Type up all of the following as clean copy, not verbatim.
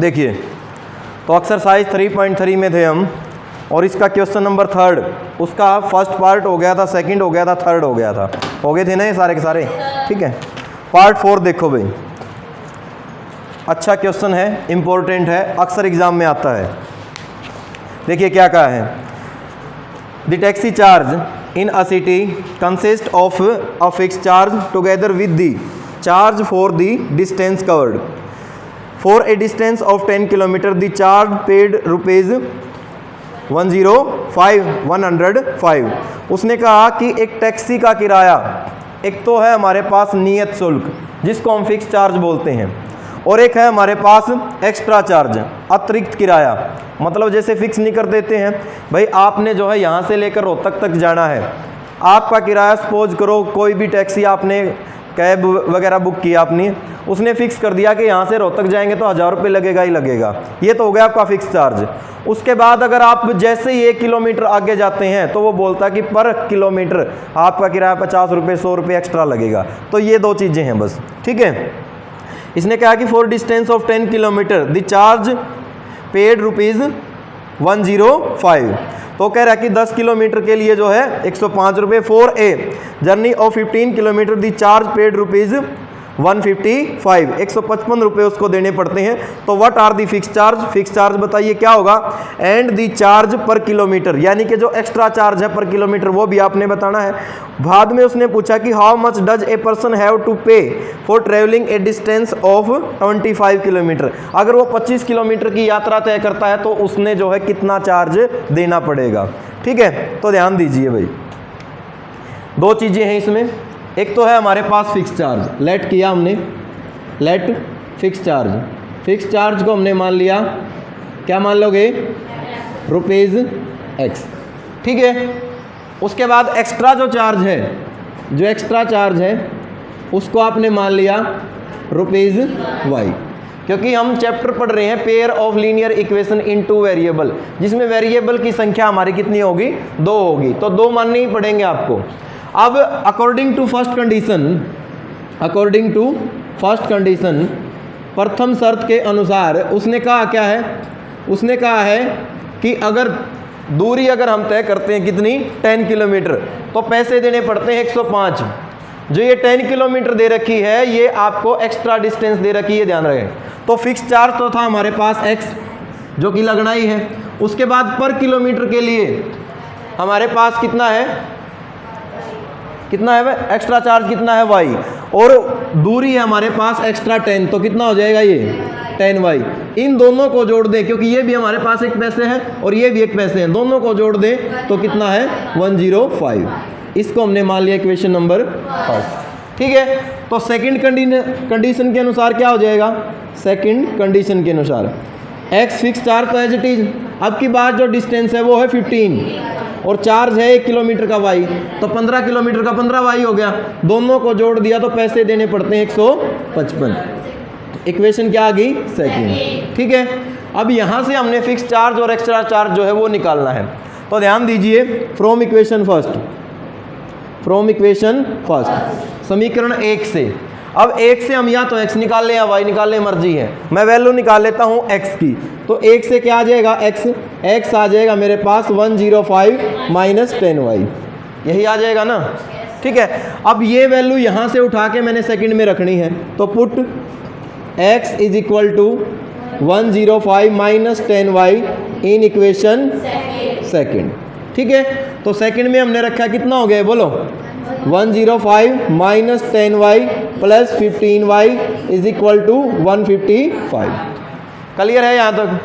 देखिए, तो एक्सरसाइज 3.3 में थे हम, और इसका क्वेश्चन नंबर 3, उसका फर्स्ट पार्ट हो गया था, सेकंड हो गया था, थर्ड हो गया था, हो गए थे ना ये सारे के सारे, ठीक है। पार्ट 4 देखो भाई, अच्छा क्वेश्चन है, इंपॉर्टेंट है, अक्सर एग्जाम में आता है। देखिए क्या कहा है, the taxi charge in a city consist of a fix charge together with the charge for the distance covered. For a distance of 10 kilometre the charge paid rupees 105। उसने कहा कि एक टैक्सी का किराया, एक तो है हमारे पास नियत शुल्क जिसको हम फिक्स चार्ज बोलते हैं, और एक है हमारे पास एक्स्ट्रा चार्ज, अतिरिक्त किराया। मतलब जैसे फिक्स नहीं कर देते हैं भाई, आपने जो है यहाँ से लेकर रोहतक तक जाना है, आपका किराया सपोज करो कोई भी टैक्सी आपने कैब वगैरह बुक किया आपने, उसने फिक्स कर दिया कि यहाँ से रोहतक जाएंगे तो 1000 रुपये लगेगा ही लगेगा, ये तो हो गया आपका फिक्स चार्ज। उसके बाद अगर आप जैसे ही 1 किलोमीटर आगे जाते हैं तो वो बोलता है कि पर किलोमीटर आपका किराया 50 रुपये 100 रुपये एक्स्ट्रा लगेगा। तो ये 2 चीज़ें हैं बस, ठीक है। इसने कहा कि for distance of 10 kilometre the charge paid rupees 105। तो कह रहा है कि 10 किलोमीटर के लिए जो है 105 रुपये। For a journey of 15 kilometre the charge paid rupees 155, 155 रुपये उसको देने पड़ते हैं। तो what are the fix charge, fix charge बताइए क्या होगा, and the charge per kilometre, यानी कि जो एक्स्ट्रा चार्ज है पर किलोमीटर वो भी आपने बताना है। बाद में उसने पूछा कि how much does a person have to pay for travelling a distance of 25 kilometre. अगर वो 25 किलोमीटर की यात्रा तय करता है तो उसने जो है कितना चार्ज देना पड़ेगा, ठीक है। तो ध्यान दीजिए भाई, 2 चीज़ें हैं इसमें, एक तो है हमारे पास फिक्स चार्ज, लेट किया हमने, let fix charge, fix charge को हमने मान लिया, क्या मान लोगे, रुपीज़ एक्स, ठीक है। उसके बाद एक्स्ट्रा जो चार्ज है, जो एक्स्ट्रा चार्ज है उसको आपने मान लिया रुपीज़ वाई, क्योंकि हम चैप्टर पढ़ रहे हैं pair of linear equation in 2 variable, जिसमें वेरिएबल की संख्या हमारी कितनी होगी, 2 होगी, तो 2 मानने ही पड़ेंगे आपको। अब अकॉर्डिंग टू फर्स्ट कंडीशन, प्रथम शर्त के अनुसार उसने कहा क्या है, उसने कहा है कि अगर दूरी अगर हम तय करते हैं कितनी, 10 किलोमीटर, तो पैसे देने पड़ते हैं 105। जो ये 10 किलोमीटर दे रखी है ये आपको एक्स्ट्रा डिस्टेंस दे रखी है, ध्यान रखें। तो फिक्स चार्ज तो था हमारे पास x, जो कि लगना ही है। उसके बाद पर किलोमीटर के लिए हमारे पास कितना है, कितना है एक्स्ट्रा चार्ज, कितना है y, और दूरी है हमारे पास एक्स्ट्रा 10, तो कितना हो जाएगा ये 10y। इन दोनों को जोड़ दें, क्योंकि ये भी हमारे पास एक पैसे हैं और ये भी एक पैसे हैं, दोनों को जोड़ दें तो कितना है 105। इसको हमने मान लिया इक्वेशन नंबर 1, ठीक है। तो सेकंड कंडीशन के अनुसार क्या हो जाएगा, सेकंड कंडीशन के अनुसार x फिक्स चार्ज तो एज इट इज, अब की बात जो डिस्टेंस है वो है 15 और चार्ज है 1 किलोमीटर का y, तो 15 किलोमीटर का 15y हो गया, दोनों को जोड़ दिया तो पैसे देने पड़ते हैं 155। इक्वेशन क्या आ गई, सेकंड, ठीक है। अब यहाँ से हमने फिक्स चार्ज और एक्स्ट्रा चार्ज जो है वो निकालना है। तो ध्यान दीजिए, फ्रॉम इक्वेशन फर्स्ट, समीकरण 1 से, अब 1 से हम या तो x निकाल लें या y निकाल लें, मर्जी है। मैं वैल्यू निकाल लेता हूँ x की, तो 1 से क्या आ जाएगा, x आ जाएगा मेरे पास 105 माइनस 10y, यही आ जाएगा ना, ठीक है। अब ये वैल्यू यहाँ से उठा के मैंने सेकंड में रखनी है, तो put x is equal to 105 minus 10y in equation second, ठीक है। तो सेकंड में हमने रखा कितना हो गया बोलो, 105 minus 10y plus 15y is equal to 155। Clear है यहाँ तक?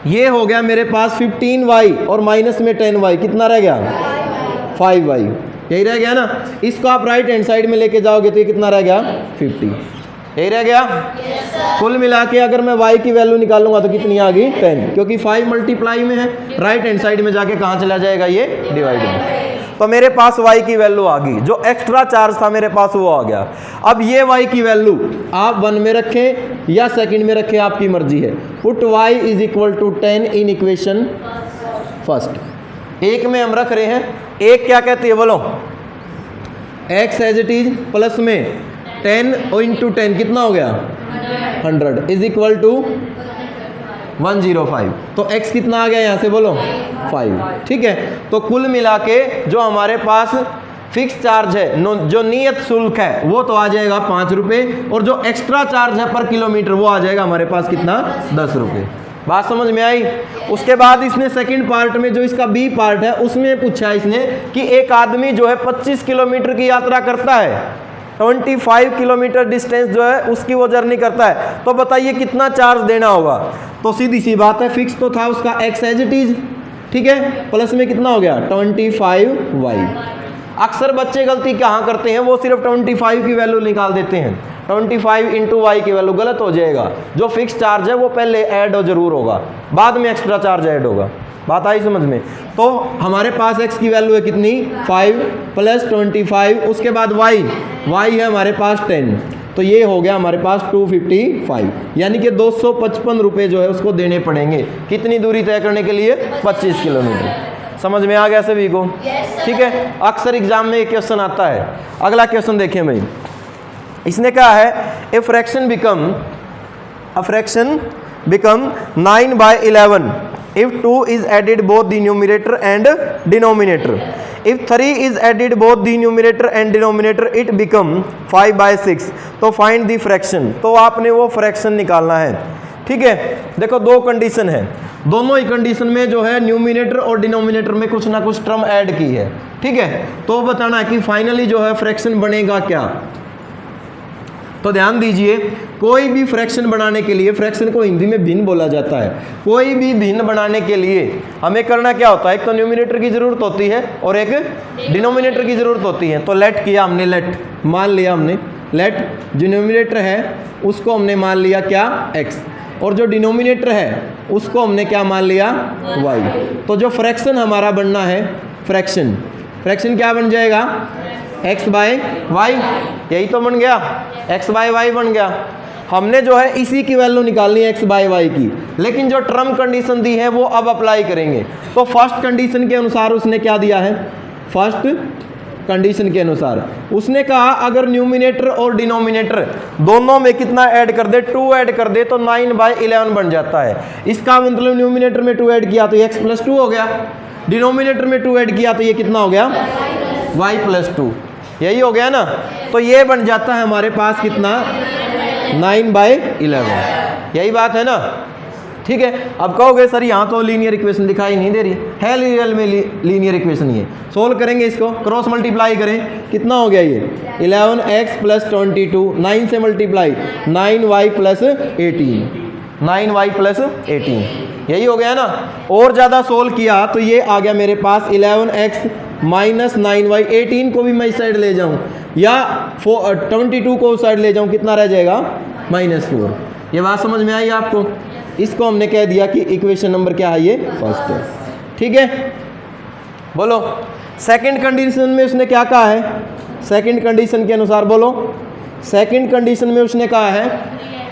ये हो गया मेरे पास 15y और माइनस में 10y, कितना रह गया 5y, यही रह गया ना। इसको आप राइट हैंड साइड में लेके जाओगे तो ये कितना रह गया 50, यही रह गया। कुल मिला के अगर मैं y की वैल्यू निकालूंगा तो कितनी आ गई 10, क्योंकि 5 मल्टीप्लाई में है, राइट हैंड साइड में जाके कहाँ चला जाएगा ये डिवाइड में। तो मेरे पास y की वैल्यू आ गई, जो एक्स्ट्रा चार्ज था मेरे पास वो आ गया। अब ये y की वैल्यू आप 1 में रखें या सेकंड में रखें, आपकी मर्जी है। Put y is equal to 10 in equation first. एक में हम रख रहे हैं, एक क्या कहते हैं बोलो, x as it is plus में 10 इंटू 10 कितना हो गया 100 इज इक्वल टू 105। तो x कितना आ गया यहाँ से बोलो 5। ठीक है, तो कुल मिला के जो हमारे पास फिक्स चार्ज है, जो नियत शुल्क है, वो तो आ जाएगा 5 रुपये, और जो एक्स्ट्रा चार्ज है पर किलोमीटर वो आ जाएगा हमारे पास कितना 10 रुपये। बात समझ में आई। उसके बाद इसने सेकंड पार्ट में जो इसका बी पार्ट है उसमें पूछा इसने कि एक आदमी जो है 25 किलोमीटर की यात्रा करता है, 25 किलोमीटर डिस्टेंस जो है उसकी वो जर्नी करता है, तो बताइए कितना चार्ज देना होगा। तो सीधी सी बात है, फिक्स तो था उसका x एज इट इज, ठीक है, प्लस में कितना हो गया 25y। अक्सर बच्चे गलती कहाँ करते हैं, वो सिर्फ 25 की वैल्यू निकाल देते हैं, 25 इंटू वाई की वैल्यू गलत हो जाएगा। जो फिक्स चार्ज है वो पहले ऐड हो जरूर होगा, बाद में एक्स्ट्रा चार्ज ऐड होगा। बात आई समझ में। तो हमारे पास x की वैल्यू है कितनी 5 प्लस 25, उसके बाद y है हमारे पास 10, तो ये हो गया हमारे पास 255, यानी कि 255 रुपये जो है उसको देने पड़ेंगे। कितनी दूरी तय करने के लिए 25 किलोमीटर। समझ में आ गया सभी को? ठीक है, अक्सर एग्जाम में एक क्वेश्चन आता है। अगला क्वेश्चन देखें भाई, इसने कहा है a fraction become 9/11 if 2 is added both the numerator and denominator. If 3 is added both the numerator and denominator it become 5/6. तो find the fraction। तो आपने वो फ्रैक्शन निकालना है। ठीक है, देखो दो कंडीशन है, दोनों ही कंडीशन में जो है न्यूमिनेटर और डिनोमिनेटर में कुछ ना कुछ टर्म ऐड की है। ठीक है, तो बताना है कि फाइनली जो है फ्रैक्शन बनेगा क्या। तो ध्यान दीजिए, कोई भी फ्रैक्शन बनाने के लिए, फ्रैक्शन को हिंदी में भिन्न बोला जाता है, कोई भी भिन्न बनाने के लिए हमें करना क्या होता है, एक तो न्यूमिनेटर की ज़रूरत होती है और एक डिनोमिनेटर की ज़रूरत होती है। तो लेट किया हमने, लेट मान लिया हमने, लेट जो न्यूमिनेटर है उसको हमने मान लिया क्या x, और जो डिनोमिनेटर है उसको हमने क्या मान लिया y। तो जो फ्रैक्शन हमारा बनना है, फ्रैक्शन क्या बन जाएगा x/y, यही तो बन गया, x/y बन गया। हमने जो है इसी की वैल्यू निकालनी है x/y की, लेकिन जो टर्म कंडीशन दी है वो अब अप्लाई करेंगे। तो फर्स्ट कंडीशन के अनुसार उसने क्या दिया है, फर्स्ट कंडीशन के अनुसार उसने कहा अगर न्यूमिनेटर और डिनोमिनेटर दोनों में कितना ऐड कर दे, 2 ऐड कर दे, तो 9/11 बन जाता है। इसका मतलब न्यूमिनेटर में 2 ऐड किया तो x + 2 हो गया, डिनोमिनेटर में 2 ऐड किया तो ये कितना हो गया y + 2, यही हो गया ना। तो ये बन जाता है हमारे पास कितना 9/11, यही बात है ना। ठीक है, अब कहोगे सर यहाँ तो लीनियर इक्वेशन दिखाई नहीं दे रही है, रियल में लीनियर इक्वेशन ही है। सोल्व करेंगे इसको, क्रॉस मल्टीप्लाई करें, कितना हो गया ये 11x + 22, 9 से मल्टीप्लाई 9y + 18, 9y + 18, यही हो गया ना। और ज़्यादा सोल्व किया तो ये आ गया मेरे पास 11x - 9y, 18 को भी मैं इस साइड ले जाऊं या 22 को उस साइड ले जाऊं, कितना रह जाएगा -4। ये बात समझ में आई आपको? इसको हमने कह दिया कि इक्वेशन नंबर क्या है, ये फर्स्ट है। ठीक है, बोलो सेकंड कंडीशन में उसने क्या कहा है, सेकंड कंडीशन के अनुसार बोलो, सेकंड कंडीशन में उसने कहा है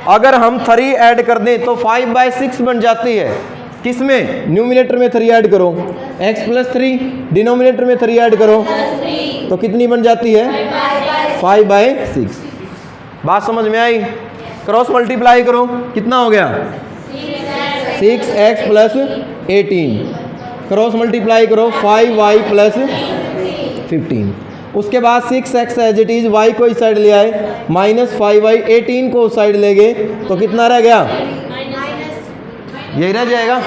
अगर हम 3 ऐड कर दें तो 5/6 बन जाती है। किसमें, न्यूमिनेटर में 3 ऐड करो, x + 3, डिनोमिनेटर में 3 ऐड करो तो कितनी बन जाती है 5/6। बात समझ में आई? क्रॉस मल्टीप्लाई करो, कितना हो गया 6x + 18, क्रॉस मल्टीप्लाई करो 5y + 15, उसके बाद 6x as it is, y को इस साइड ले आए, -5y, 18 को उस साइड ले गए तो कितना रह गया, यही रह जाएगा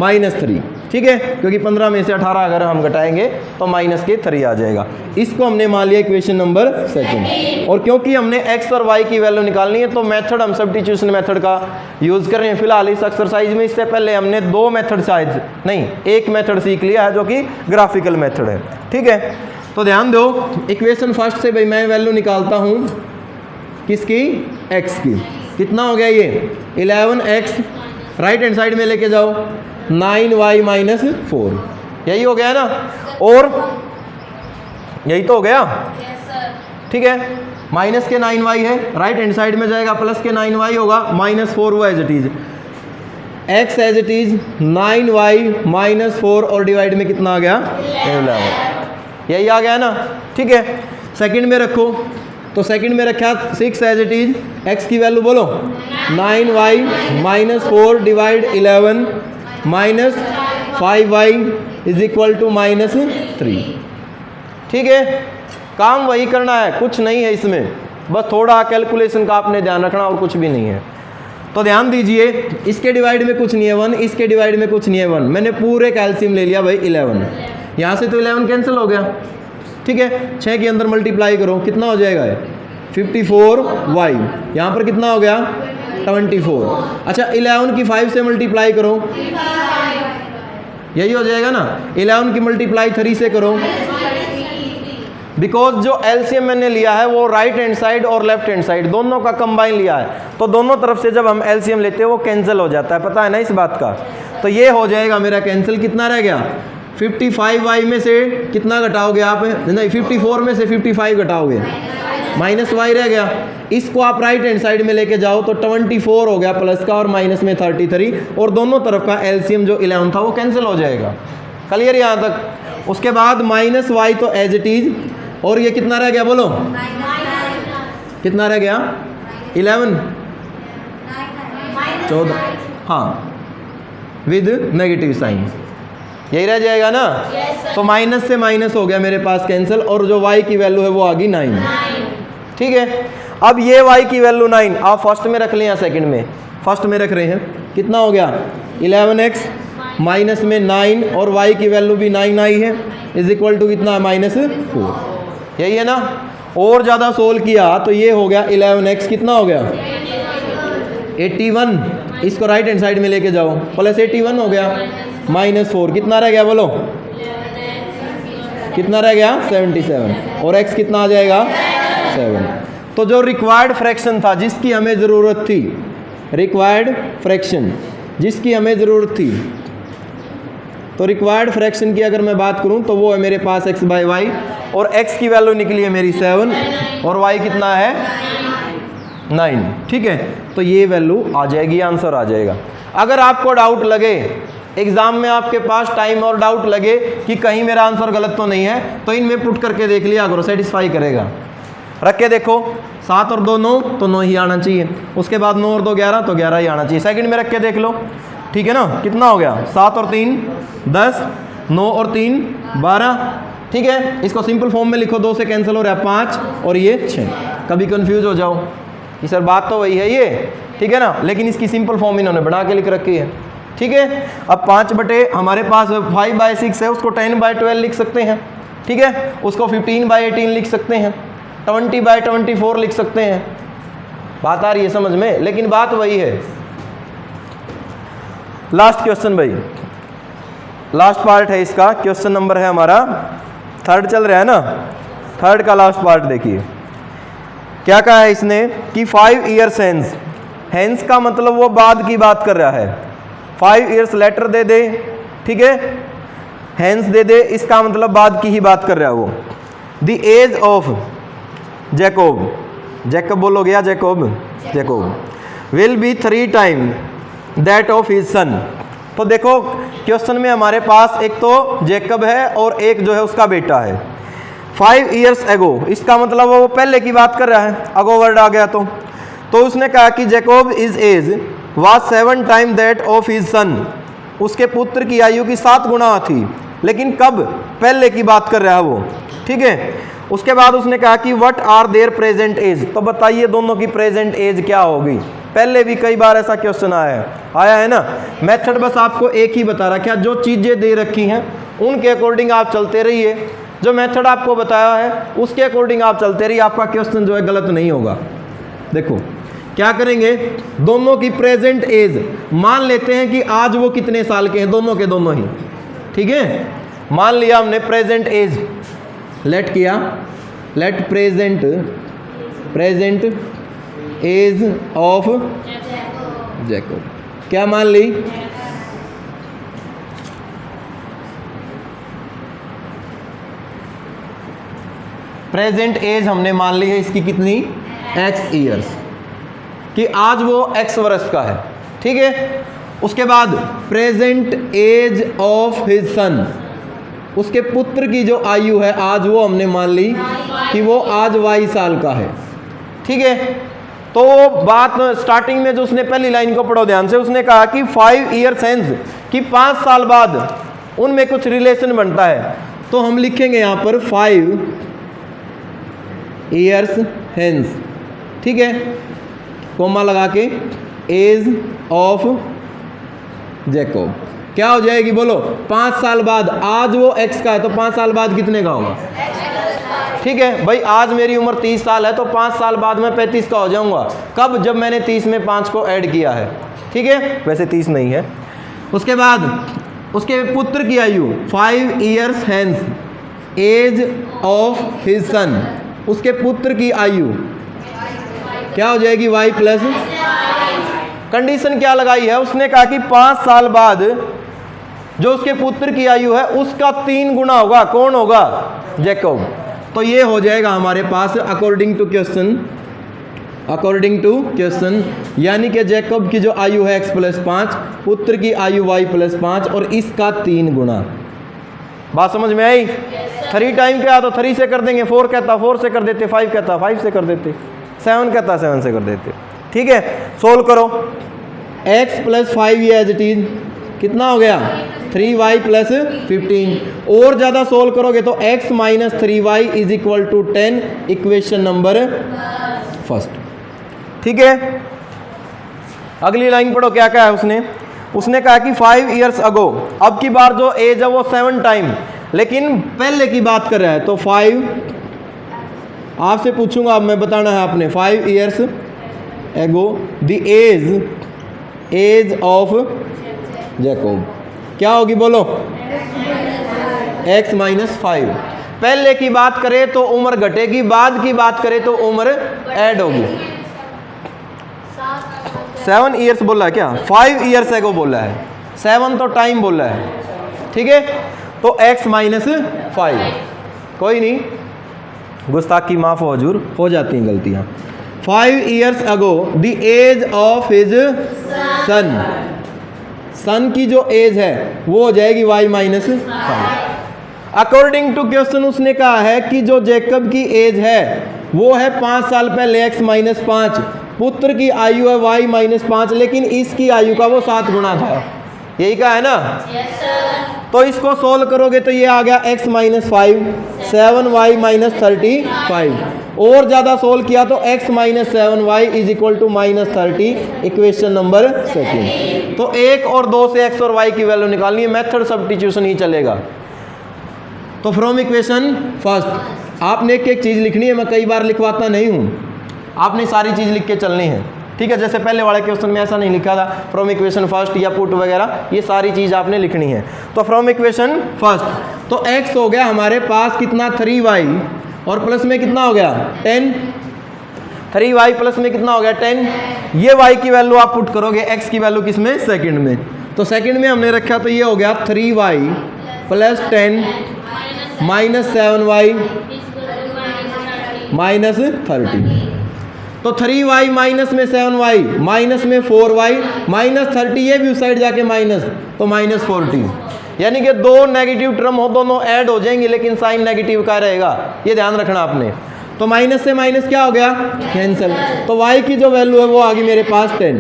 -3। ठीक है, क्योंकि 15 में से 18 अगर हम घटाएंगे तो -3 आ जाएगा। इसको हमने मान लिया इक्वेशन नंबर सेकंड। और क्योंकि हमने x और y की वैल्यू निकालनी है तो मेथड हम सब्स्टिट्यूशन मेथड का यूज़ कर रहे हैं फिलहाल इस एक्सरसाइज में। इससे पहले हमने 2 मेथड शायद नहीं, 1 मेथड सीख लिया है जो कि ग्राफिकल मेथड है। ठीक है, तो ध्यान दो, इक्वेशन फर्स्ट से भाई मैं वैल्यू निकालता हूँ किसकी, x की। कितना हो गया ये 11x, राइट हैंड साइड में लेके जाओ 9y - 4, यही हो गया ना। और यही तो हो गया, ठीक है, माइनस के 9y है, राइट हैंड साइड में जाएगा प्लस के 9y होगा, -4 हुआ as it is, x as it is 9y - 4 और डिवाइड में कितना आ गया 11, यही आ गया ना। ठीक है, सेकंड में रखो तो सेकंड में रखा 6 एज इट इज, x की वैल्यू बोलो 9y minus 4 divide 11 minus 5y is equal to minus 3। ठीक है, काम वही करना है, कुछ नहीं है इसमें, बस थोड़ा कैलकुलेशन का आपने ध्यान रखना और कुछ भी नहीं है। तो ध्यान दीजिए, इसके डिवाइड में कुछ नहीं है 1, इसके डिवाइड में कुछ नहीं है 1, मैंने पूरे कैल्शियम ले लिया भाई 11, यहाँ से तो 11 कैंसिल हो गया। ठीक है, 6 के अंदर मल्टीप्लाई करो, कितना हो जाएगा 54y, यहाँ पर कितना हो गया 24। अच्छा 11 की 5 से मल्टीप्लाई करो, यही हो जाएगा ना। 11 की मल्टीप्लाई 3 से करो, बिकॉज जो एलसीएम मैंने लिया है वो राइट हैंड साइड और लेफ्ट हैंड साइड दोनों का कंबाइन लिया है, तो दोनों तरफ से जब हम एलसीएम लेते हैं वो कैंसिल हो जाता है, पता है ना इस बात का। तो ये हो जाएगा मेरा कैंसिल, कितना रह गया 55y में से कितना घटाओगे आप, नहीं 54 में से 55 घटाओगे माइनस y रह गया। इसको आप राइट हैंड साइड में लेके जाओ तो 24 हो गया प्लस का और माइनस में 33, और दोनों तरफ का एलसीएम जो 11 था वो कैंसिल हो जाएगा। क्लियर यहाँ तक। उसके बाद माइनस y तो एज इट इज, और ये कितना रह गया बोलो, कितना रह गया 11 14, हाँ विद नेगेटिव साइन, यही रह जाएगा ना। तो माइनस से माइनस हो गया मेरे पास कैंसिल, और जो y की वैल्यू है वो आ गई 9। ठीक है, अब ये y की वैल्यू 9 आप फर्स्ट में रख लें या सेकंड में, फर्स्ट में रख रहे हैं, कितना हो गया 11x माइनस में 9 और y की वैल्यू भी 9 आई है, इज इक्वल टू कितना -4, यही है ना। और ज़्यादा सोल्व किया तो ये हो गया 11x कितना हो गया 81, इसको राइट हैंड साइड में लेके जाओ, प्लस 81 हो गया -4, कितना रह गया बोलो, कितना रह गया 77, और x कितना आ जाएगा 7। तो जो रिक्वायर्ड फ्रैक्शन था जिसकी हमें ज़रूरत थी, रिक्वायर्ड फ्रैक्शन जिसकी हमें ज़रूरत थी, तो रिक्वायर्ड फ्रैक्शन की अगर मैं बात करूं तो वो है मेरे पास x/y, और x की वैल्यू निकली है मेरी 7 और y कितना है 9। ठीक है, तो ये वैल्यू आ जाएगी, आंसर आ जाएगा। अगर आपको डाउट लगे एग्जाम में, आपके पास टाइम और डाउट लगे कि कहीं मेरा आंसर गलत तो नहीं है, तो इनमें पुट करके देख लिया करो, सेटिस्फाई करेगा। रख के देखो, 7 और 2 9 तो 9 ही आना चाहिए, उसके बाद 9 और 2 11 तो 11 ही आना चाहिए। सेकंड में रख के देख लो, ठीक है ना, कितना हो गया 7 और 3 10, 9 और 3 12। ठीक है, इसको सिंपल फॉर्म में लिखो, 2 से कैंसिल हो रहा है 5 और ये 6, कभी कंफ्यूज हो जाओ कि सर बात तो वही है ये, ठीक है ना, लेकिन इसकी सिंपल फॉर्म इन्होंने बना के लिख रखी है। ठीक है, अब 5 बटे हमारे पास 5/6 है, उसको 10/12 लिख सकते हैं। ठीक है, उसको 15/18 लिख सकते हैं, 20/24 लिख सकते हैं। बात आ रही है समझ में, लेकिन बात वही है। लास्ट क्वेश्चन भाई, लास्ट पार्ट है इसका, क्वेश्चन नंबर है हमारा 3rd चल रहा है ना, 3rd का लास्ट पार्ट देखिए क्या कहा है इसने कि 5 years hence, hence का मतलब वो बाद की बात कर रहा है, 5 years लेटर दे दे, ठीक है, hence दे दे, इसका मतलब बाद की ही बात कर रहा है वो। The age of Jacob, Jacob बोलोगे या Jacob, Jacob will be 3 times that of his son. तो देखो क्वेश्चन में हमारे पास एक तो जैकब है और एक जो है उसका बेटा है। 5 years ago, इसका मतलब वो पहले की बात कर रहा है, अगो वर्ड आ गया तो उसने कहा कि Jacob is age was 7 times that of his son, उसके पुत्र की आयु की 7 गुना थी, लेकिन कब, पहले की बात कर रहा है वो। ठीक है, उसके बाद उसने कहा कि what are their present age, तो बताइए दोनों की प्रेजेंट एज क्या होगी। पहले भी कई बार ऐसा क्वेश्चन आया है ना। मेथड बस आपको एक ही बता रहा, क्या जो चीज़ें दे रखी हैं उनके अकॉर्डिंग आप चलते रहिए, जो मेथड आपको बताया है उसके अकॉर्डिंग आप चलते रहिए, आपका क्वेश्चन जो है गलत नहीं होगा। देखो क्या करेंगे, दोनों की प्रेजेंट एज मान लेते हैं कि आज वो कितने साल के हैं, दोनों के दोनों ही। ठीक है, मान लिया हमने प्रेजेंट एज, लेट किया, let present age of Jacob, क्या मान ली, प्रेजेंट एज हमने मान ली है इसकी कितनी, x ईयर्स, कि आज वो x वर्ष का है। ठीक है, उसके बाद present age of his son, उसके पुत्र की जो आयु है आज वो हमने मान ली कि वो आज y साल का है। ठीक है। तो बात स्टार्टिंग में जो उसने पहली लाइन को पढ़ो ध्यान से, उसने कहा कि 5 ईयर्स हेंस, कि 5 साल बाद उनमें कुछ रिलेशन बनता है। तो हम लिखेंगे यहां पर 5 ईयर्स हेंस, ठीक है, कोमा लगा के, एज ऑफ जैकब क्या हो जाएगी बोलो, 5 साल बाद। आज वो x का है तो 5 साल बाद कितने का होगा, ठीक है भाई। आज मेरी उम्र 30 साल है तो 5 साल बाद मैं 35 का हो जाऊंगा। कब, जब मैंने 30 में 5 को ऐड किया है, ठीक है, वैसे 30 नहीं है। उसके बाद उसके पुत्र की आयु 5 years hence, age of his son, उसके पुत्र की आयु क्या हो जाएगी, y प्लस। कंडीशन क्या लगाई है, उसने कहा कि 5 साल बाद जो उसके पुत्र की आयु है उसका 3 गुना होगा। कौन होगा, जैकब। तो ये हो जाएगा हमारे पास अकॉर्डिंग टू क्वेश्चन, यानी कि जैकब की जो आयु है x प्लस 5, पुत्र की आयु y प्लस 5 और इसका 3 गुना। बात समझ में आई। 3 टाइम क्या तो 3 से कर देंगे, 4 कहता 4 से कर देते, 5 कहता 5 से कर देते, 7 कहता 7 से कर देते, ठीक है। सोल्व करो, x प्लस 5 ये एज इट इज कितना हो गया, 3y प्लस 15। और ज़्यादा सोल्व करोगे तो x minus 3y is equal to 10, equation number first, ठीक है। अगली लाइन पढ़ो, क्या कहा है उसने कहा कि 5 ईयर्स अगो, अब की बार जो एज है वो 7 टाइम, लेकिन पहले की बात कर रहा है तो 5, आपसे पूछूंगा अब मैं, बताना है आपने, 5 years ago the age of Jacob क्या होगी बोलो, x माइनस 5। पहले की बात करें तो उम्र घटेगी, बाद की बात करें तो उम्र ऐड होगी। 7 ईयर्स बोला है क्या, 5 ईयर्स एगो बोला है, 7 तो टाइम बोला है, ठीक है। तो x माइनस 5, कोई नहीं, गुस्ताखी माफ हो हजूर, हो जाती हैं गलतियां। 5 years ago the age of his son की जो एज है वो हो जाएगी y minus 5। According to question उसने कहा है कि जो जैकब की एज है वो है 5 साल पहले x माइनस 5, पुत्र की आयु है y माइनस 5, लेकिन इसकी आयु का वो 7 गुना था, यही कहा है ना। yes, तो इसको सोल्व करोगे तो ये आ गया x माइनस 5, 7y माइनस 35, और ज़्यादा सोल्व किया तो x minus 7y is equal to minus 30, equation number second. तो 1 और 2 से x और y की वैल्यू निकालनी है, मेथड सब्स्टिट्यूशन ही चलेगा। तो फ्रॉम इक्वेशन फर्स्ट आपने एक चीज़ लिखनी है, मैं कई बार लिखवाता नहीं हूँ, आपने सारी चीज़ लिख के चलनी है, ठीक है। जैसे पहले वाले क्वेश्चन में ऐसा नहीं लिखा था फ्रॉम इक्वेशन फर्स्ट या पुट वगैरह, ये सारी चीज़ आपने लिखनी है। तो फ्रॉम इक्वेशन फर्स्ट तो x हो गया हमारे पास कितना, 3y, और प्लस में कितना हो गया 10, 3y प्लस में कितना हो गया 10। ये y की वैल्यू आप पुट करोगे, x की वैल्यू किस में, सेकंड में। तो सेकंड में हमने रखा तो ये हो गया 3y plus 10 minus 7y minus 30। तो 3y माइनस में 7y माइनस में 4y माइनस 30, ये भी उस साइड जाके माइनस, तो माइनस 40, यानी कि 2 नेगेटिव टर्म हो, दोनों ऐड हो जाएंगे लेकिन साइन नेगेटिव का रहेगा, ये ध्यान रखना आपने। तो माइनस से माइनस क्या हो गया, कैंसिल। तो y की जो वैल्यू है वो आ गई मेरे पास 10,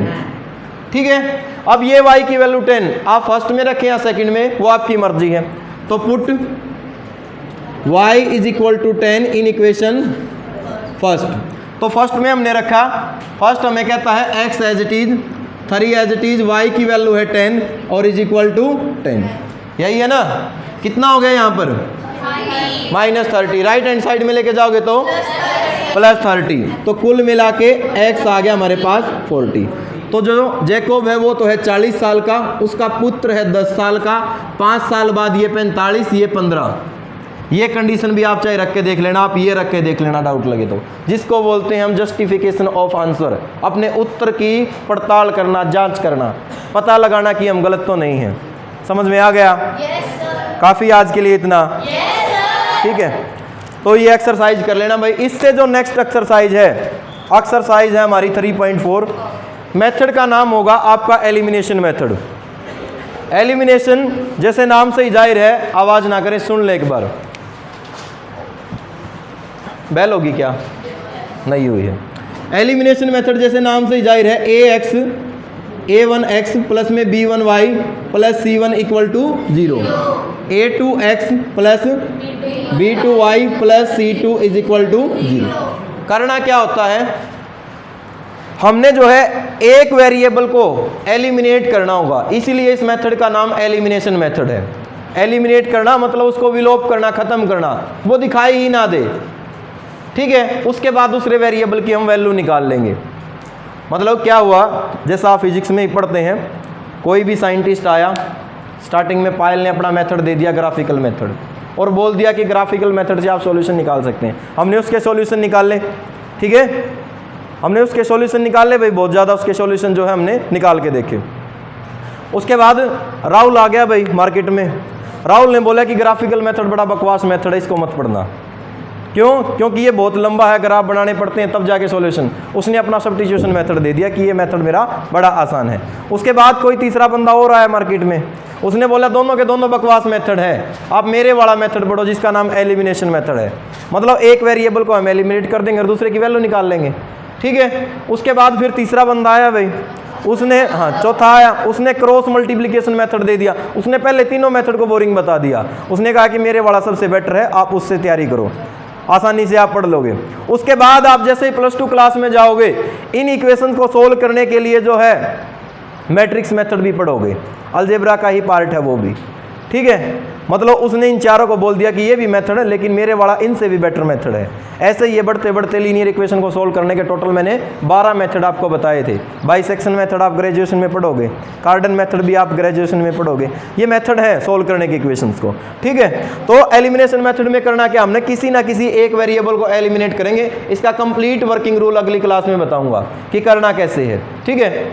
ठीक है। अब ये y की वैल्यू 10 आप फर्स्ट में रखें या सेकंड में, वो आपकी मर्जी है। तो put y is equal to 10 in equation first. तो फर्स्ट में हमने रखा, फर्स्ट हमें कहता है x as it is, 3 as it is, y की वैल्यू है 10 और इज इक्वल टू 10, यही है ना। कितना हो गया यहाँ पर, माइनस 30, राइट हैंड साइड में लेके जाओगे तो प्लस 30, तो कुल मिला के x आ गया हमारे पास 40। तो जो जैकब है वो तो है 40 साल का, उसका पुत्र है 10 साल का, 5 साल बाद ये 45, ये 15। ये कंडीशन भी आप चाहे रख के देख लेना, आप ये रख के देख लेना डाउट लगे तो, जिसको बोलते हैं हम जस्टिफिकेशन ऑफ आंसर, अपने उत्तर की पड़ताल करना, जांच करना, पता लगाना कि हम गलत तो नहीं हैं। समझ में आ गया? काफ़ी आज के लिए इतना, ठीक है। तो ये एक्सरसाइज कर लेना भाई। इससे जो नेक्स्ट एक्सरसाइज है हमारी 3.4, मेथड का नाम होगा आपका एलिमिनेशन मेथड। एलिमिनेशन जैसे नाम से ही जाहिर है, आवाज़ ना करें, सुन ले एक बार। बेल होगी क्या? नहीं हुई है। एलिमिनेशन मेथड जैसे नाम से ही जाहिर है, a1x प्लस में b1y plus c1 equal to 0, a2x plus b2y plus c2 is equal to 0। करना क्या होता है, हमने जो है एक वेरिएबल को एलिमिनेट करना होगा, इसीलिए इस मेथड का नाम एलिमिनेशन मेथड है। एलिमिनेट करना मतलब उसको विलोप करना, खत्म करना, वो दिखाई ही ना दे, ठीक है। उसके बाद दूसरे वेरिएबल की हम वैल्यू निकाल लेंगे। मतलब क्या हुआ, जैसा आप फिजिक्स में ही पढ़ते हैं, कोई भी साइंटिस्ट आया, स्टार्टिंग में पायल ने अपना मेथड दे दिया ग्राफिकल मेथड, और बोल दिया कि ग्राफिकल मेथड से आप सॉल्यूशन निकाल सकते हैं। हमने उसके सॉल्यूशन निकाल ले, ठीक है, हमने उसके सॉल्यूशन निकाल ले भाई, बहुत ज़्यादा उसके सॉल्यूशन जो है हमने निकाल के देखे। उसके बाद राहुल आ गया भाई मार्केट में, राहुल ने बोला कि ग्राफिकल मेथड बड़ा बकवास मेथड है, इसको मत पढ़ना। क्यों? क्योंकि ये बहुत लंबा है, ग्राफ बनाने पड़ते हैं तब जाके सॉल्यूशन। उसने अपना सब्स्टिट्यूशन मेथड दे दिया कि ये मेथड मेरा बड़ा आसान है। उसके बाद कोई तीसरा बंदा और आया मार्केट में, उसने बोला दोनों के दोनों बकवास मेथड है, आप मेरे वाला मेथड पढ़ो जिसका नाम एलिमिनेशन मेथड है। मतलब एक वेरिएबल को हम एलिमिनेट कर देंगे और दूसरे की वैल्यू निकाल लेंगे, ठीक है। उसके बाद फिर तीसरा बंदा आया भाई, उसने चौथा आया, उसने क्रॉस मल्टीप्लिकेशन मेथड दे दिया। उसने पहले तीनों मेथड को बोरिंग बता दिया, उसने कहा कि मेरे वाला सबसे बेटर है, आप उससे तैयारी करो, आसानी से आप पढ़ लोगे। उसके बाद आप जैसे ही +2 क्लास में जाओगे, इन इक्वेशंस को सोल्व करने के लिए जो है मैट्रिक्स मेथड भी पढ़ोगे, अलजेब्रा का ही पार्ट है वो भी, ठीक है। मतलब उसने इन चारों को बोल दिया कि ये भी मेथड है, लेकिन मेरे वाला इनसे भी बेटर मेथड है। ऐसे ही ये बढ़ते बढ़ते लीनियर इक्वेशन को सोल्व करने के टोटल मैंने 12 मेथड आपको बताए थे। बाइसेक्शन मेथड आप ग्रेजुएशन में पढ़ोगे, कार्डन मेथड भी आप ग्रेजुएशन में पढ़ोगे। ये मेथड है सोल्व करने के इक्वेशंस को, ठीक है। तो एलिमिनेशन मेथड में करना क्या, हमने किसी ना किसी एक वेरिएबल को एलिमिनेट करेंगे। इसका कंप्लीट वर्किंग रूल अगली क्लास में बताऊंगा कि करना कैसे है, ठीक है।